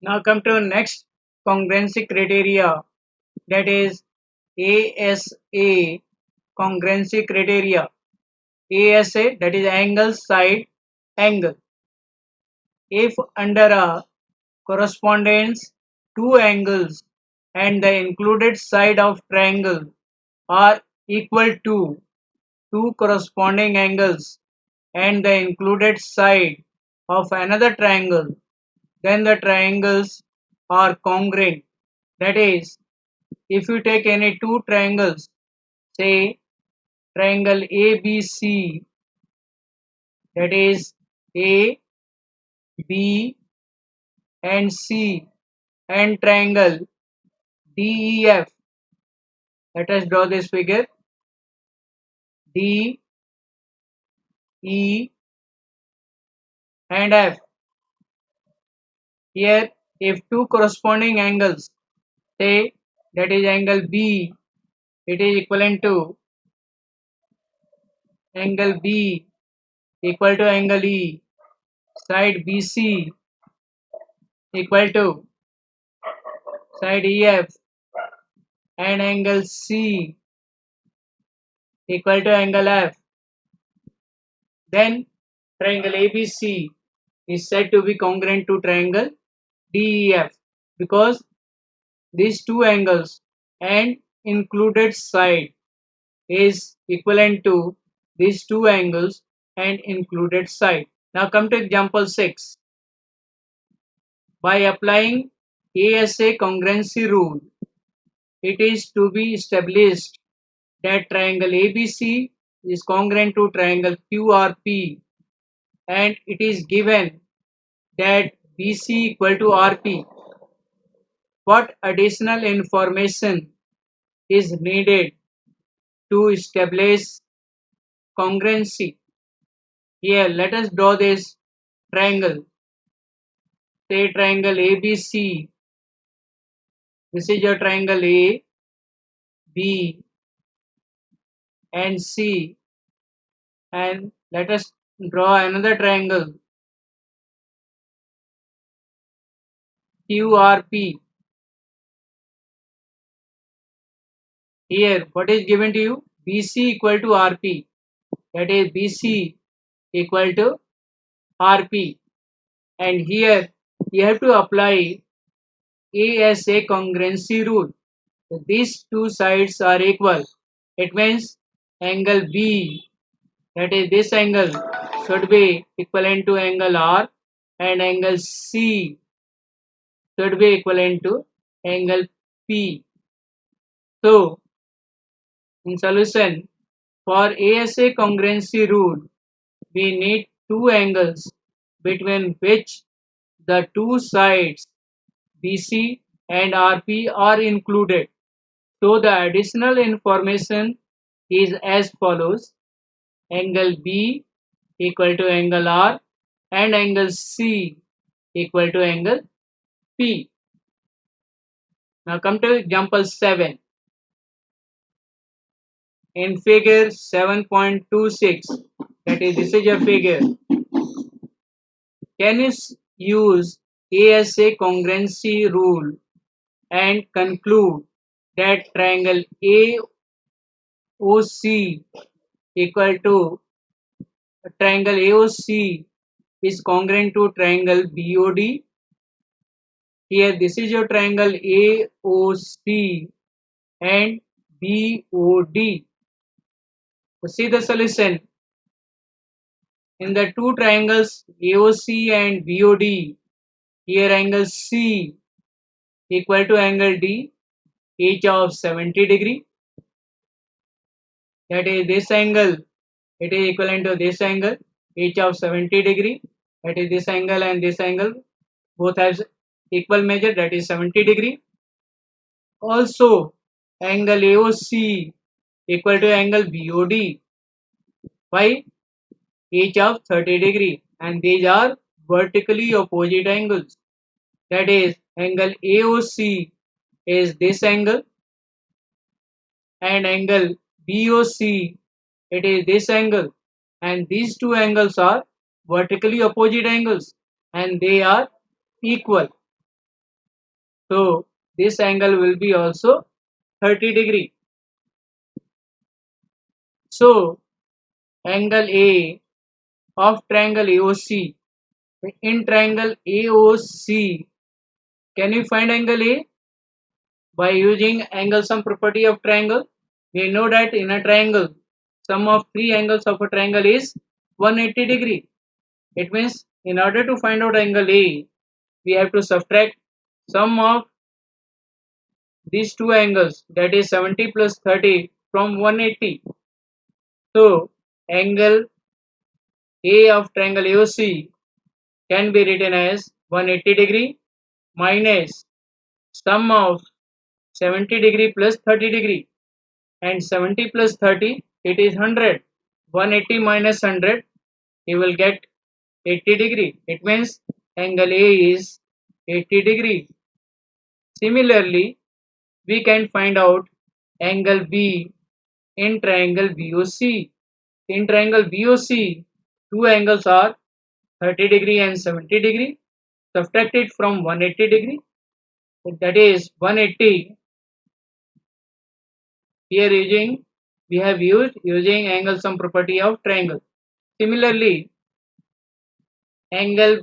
Now come to next congruency criteria, that is ASA congruency criteria. ASA, that is angle side angle. If under a correspondence two angles and the included side of triangle are equal to two corresponding angles and the included side of another triangle, then the triangles are congruent. That is, if you take any two triangles, say triangle ABC, that is A, B and C, and triangle DEF. Let us draw this figure. D, E and F. Here, if two corresponding angles, say that is angle B, it is equivalent to angle B equal to angle E, side BC equal to side EF, and angle C equal to angle F. Then triangle ABC is said to be congruent to triangle DEF because these two angles and included side is equivalent to these two angles and included side. Now come to example 6. By applying ASA congruency rule, it is to be established that triangle ABC is congruent to triangle QRP, and it is given that BC equal to RP. What additional information is needed to establish congruency? Here, let us draw this triangle. Say triangle ABC. This is your triangle A, B, and C. And let us draw another triangle QRP. Here, what is given to you? BC equal to RP. That is BC equal to RP. And here, you have to apply ASA congruency rule. So these two sides are equal. It means angle B, that is this angle, should be equivalent to angle R, and angle C should be equivalent to angle P. So in solution, for ASA congruency rule, we need two angles between which the two sides BC and RP are included. So the additional information is as follows: angle B equal to angle R and angle C equal to angle P. Now come to example 7. In figure 7.26, that is, this is your figure. Can you use ASA congruency rule and conclude that triangle AOC equal to triangle AOC is congruent to triangle BOD? Here, this is your triangle AOC and BOD. So see the solution. In the two triangles AOC and BOD, here angle C equal to angle D, each of 70 degree. That is this angle, it is equivalent to this angle, each of 70 degree. That is this angle and this angle, both have equal measure, that is 70 degree. Also, angle AOC equal to angle BOD. Why? Each of 30 degree, and these are vertically opposite angles. That is, angle AOC is this angle and angle BOC, it is this angle, and these two angles are vertically opposite angles and they are equal. So this angle will be also 30 degree. So angle A of triangle AOC, in triangle AOC, can you find angle A by using angle sum property of triangle? We know that in a triangle, sum of three angles of a triangle is 180 degree. It means in order to find out angle A, we have to subtract sum of these two angles, that is 70 plus 30 from 180. So angle A of triangle AOC can be written as 180 degree minus sum of 70 degree plus 30 degree, and 70 plus 30, it is 100. 180 minus 100, you will get 80 degree. It means angle A is 80 degree. Similarly, we can find out angle B in triangle BOC. In triangle BOC, two angles are 30 degree and 70 degree. Subtract it from 180 degree. That is 180. Here we have used using angle sum property of triangle. Similarly, angle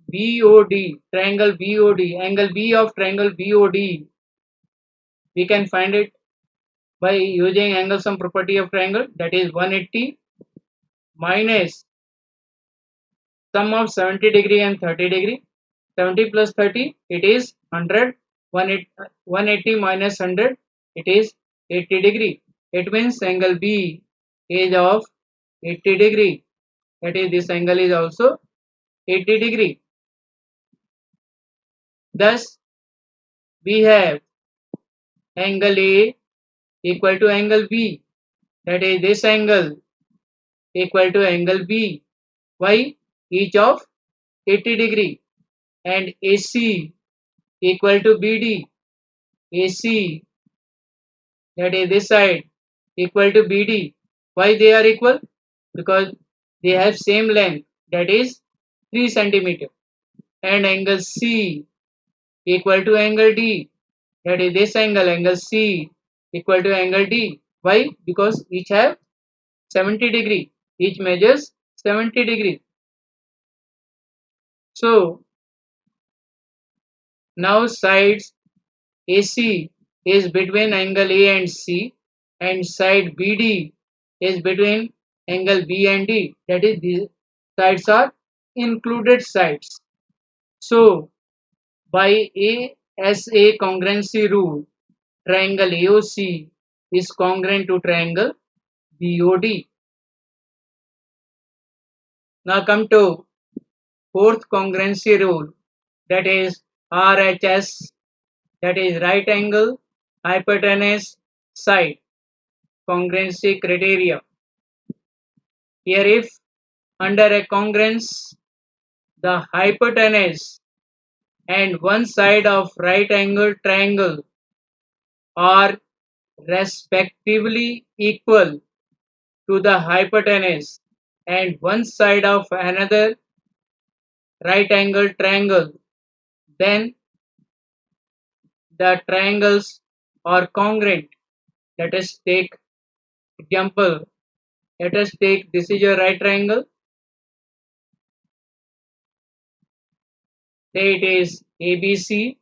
BOD, triangle BOD, angle B of triangle BOD, we can find it by using angle sum property of triangle, that is 180 minus sum of 70 degree and 30 degree. 70 plus 30, it is 100. 180 minus 100, it is 80 degree. It means angle B is of 80 degree. That is, this angle is also 80 degree. Thus, we have angle A equal to angle B. That is, this angle equal to angle B. Why? Each of 80 degree. And AC equal to BD. AC, that is this side, equal to BD. Why they are equal? Because they have same length, that is 3 centimeter. And angle C equal to angle D, that is this angle C equal to angle D. Why? Because each have 70 degree, each measures 70 degree. So now sides AC is between angle A and C, and side BD is between angle B and D. That is, these sides are included sides. So by ASA congruency rule, triangle AOC is congruent to triangle BOD. Now come to fourth congruency rule, that is RHS, that is right angle hypotenuse side congruency criteria. Here, if under a congruence the hypotenuse and one side of right angle triangle are respectively equal to the hypotenuse and one side of another right angle triangle, then the triangles are congruent. Let us take example. Let us take, this is your right triangle. Say it is ABC,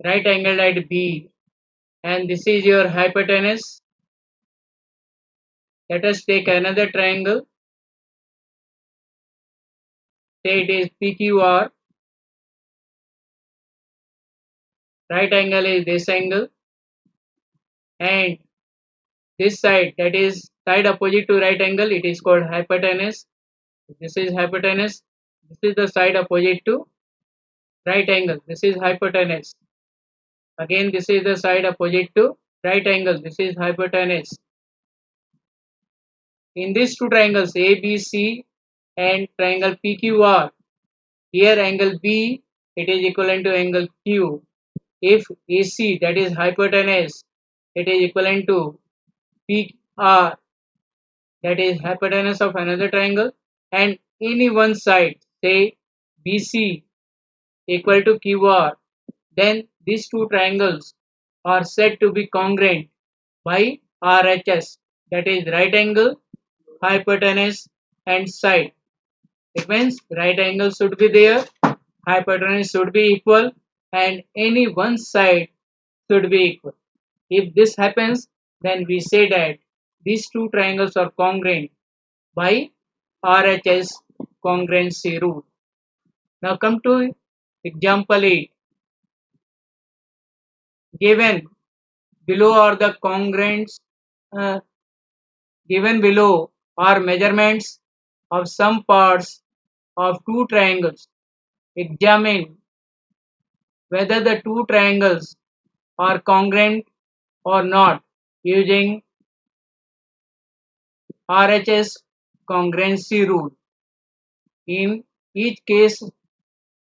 right angle at B, and this is your hypotenuse. Let us take another triangle. Say it is PQR. Right angle is this angle, and this side, that is side opposite to right angle, it is called hypotenuse. This is hypotenuse. This is the side opposite to right angle. This is hypotenuse. Again, this is the side opposite to right angle. This is hypotenuse. In these two triangles ABC and triangle PQR, here angle B, it is equivalent to angle Q. If AC, that is hypotenuse, it is equivalent to PR, that is hypotenuse of another triangle, and any one side, say BC equal to QR, then these two triangles are said to be congruent by RHS, that is right angle, hypotenuse and side. It means right angle should be there, hypotenuse should be equal and any one side should be equal. If this happens, then we say that these two triangles are congruent by RHS congruency rule. Now come to example 8. Given below are the congruents uh, given below are measurements of some parts of two triangles. Examine whether the two triangles are congruent or not using RHS congruency rule. In each case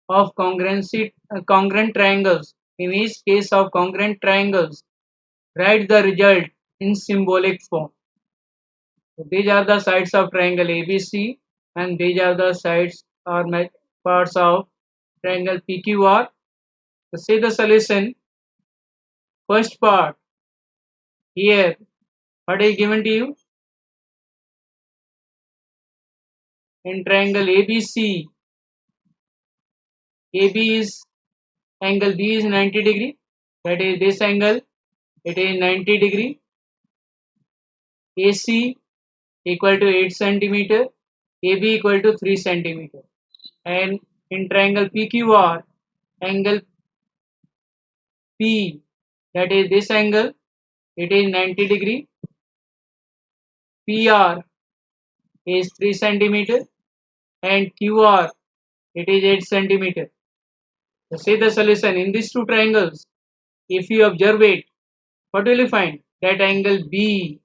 of congruent triangles, write the result in symbolic form. So these are the sides of triangle ABC and these are the sides or parts of triangle PQR. So see the solution. First part, here what is given to you? In triangle ABC, AB is angle B is 90 degree, that is this angle, it is 90 degree. AC equal to 8 centimeter, AB equal to 3 centimeter. And in triangle PQR, angle P, that is this angle, it is 90 degree. PR is 3 centimeter and QR, it is 8 centimeter. So see the solution in these two triangles. If you observe it, what will you find? That angle B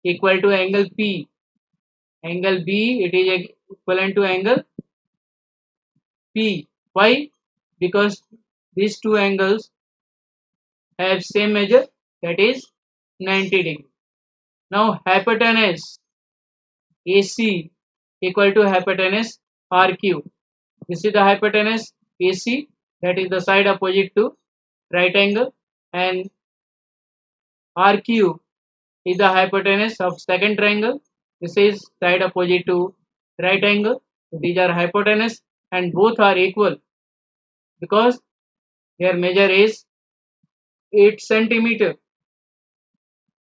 equal to angle P. Angle B, it is equivalent to angle P. Why? Because these two angles have same measure, that is 90 degree. Now hypotenuse AC equal to hypotenuse RQ. This is the hypotenuse AC, that is the side opposite to right angle, and RQ is the hypotenuse of second triangle. This is side opposite to right angle. So these are hypotenuse and both are equal because their measure is 8 centimeter.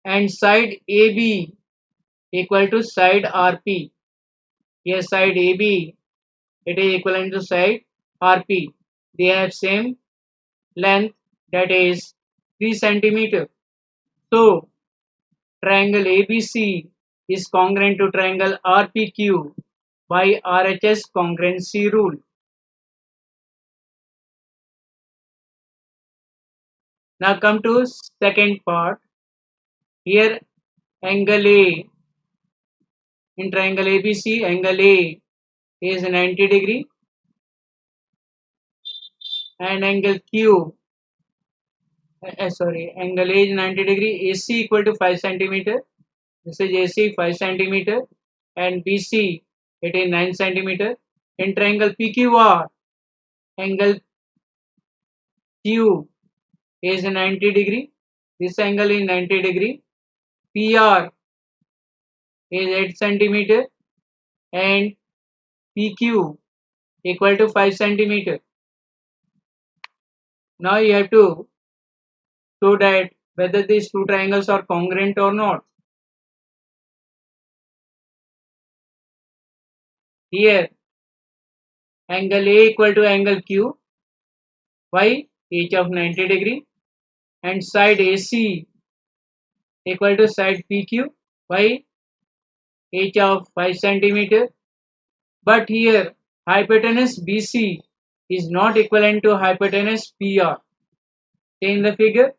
And side AB equal to side RP. Here side AB, it is equivalent to side RP. They have same length, that is 3 centimeter. So triangle ABC is congruent to triangle RPQ by RHS congruency rule. Now come to second part. Here angle A, in triangle ABC, angle A is 90 degree and angle Q, angle A is 90 degree, AC equal to 5 centimeter. This is AC 5 centimeter and BC, it is 9 centimeter. In triangle PQR, angle Q is 90 degree. This angle is 90 degree. PR is 8 centimeter and PQ equal to 5 centimeter. Now you have to show that whether these two triangles are congruent or not. Here angle A equal to angle Q by each of 90 degree and side AC equal to side PQ by each of 5 centimeter. But here hypotenuse BC is not equivalent to hypotenuse PR. See in the figure,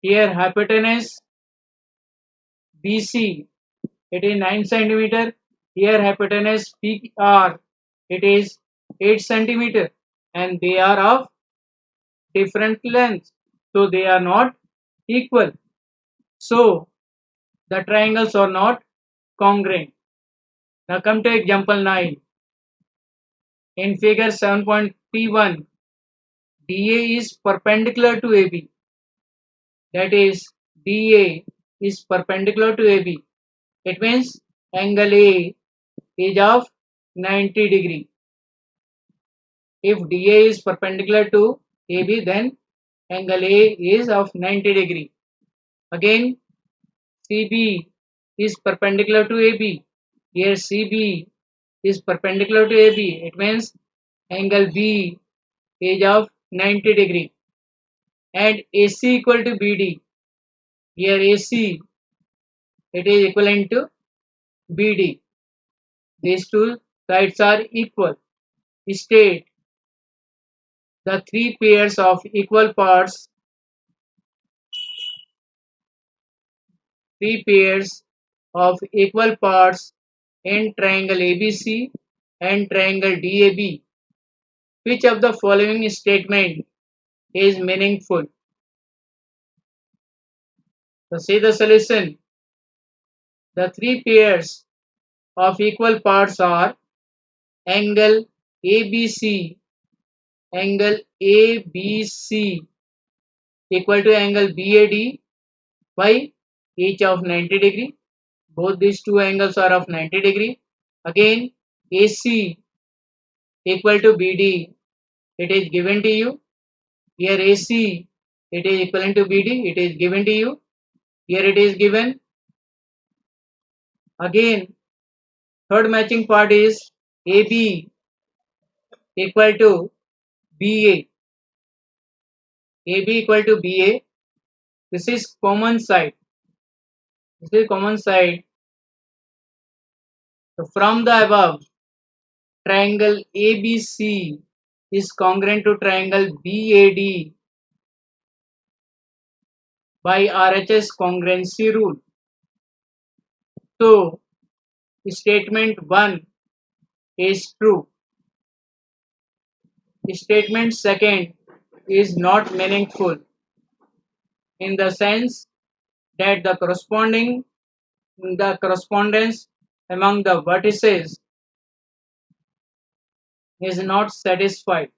here hypotenuse BC, it is 9 centimeter. Here hypotenuse PR, it is 8 centimeter and they are of different lengths. So they are not equal. So the triangles are not congruent. Now come to example 9. In figure 7.P1, DA is perpendicular to AB. That is, DA is perpendicular to AB. It means angle A is of 90 degree. If DA is perpendicular to AB, then angle A is of 90 degree. Again, CB is perpendicular to AB. Here CB is perpendicular to AB. It means angle B is of 90 degree. And AC equal to BD. Here AC, it is equivalent to BD. These two sides are equal. State the three pairs of equal parts, in triangle ABC and triangle DAB. Which of the following statement is meaningful? So see the solution. The three pairs of equal parts are angle ABC, angle ABC equal to angle BAD by each of 90 degree. Both these two angles are of 90 degree. Again, AC equal to BD, it is given to you. Here AC, it is equivalent to BD, it is given to you. Here it is given. Again, third matching part is AB equal to BA. AB equal to BA. This is common side. This is common side. So from the above, triangle ABC is congruent to triangle BAD by RHS congruency rule. So statement 1 is true. Statement second is not meaningful in the sense that the correspondence among the vertices is not satisfied.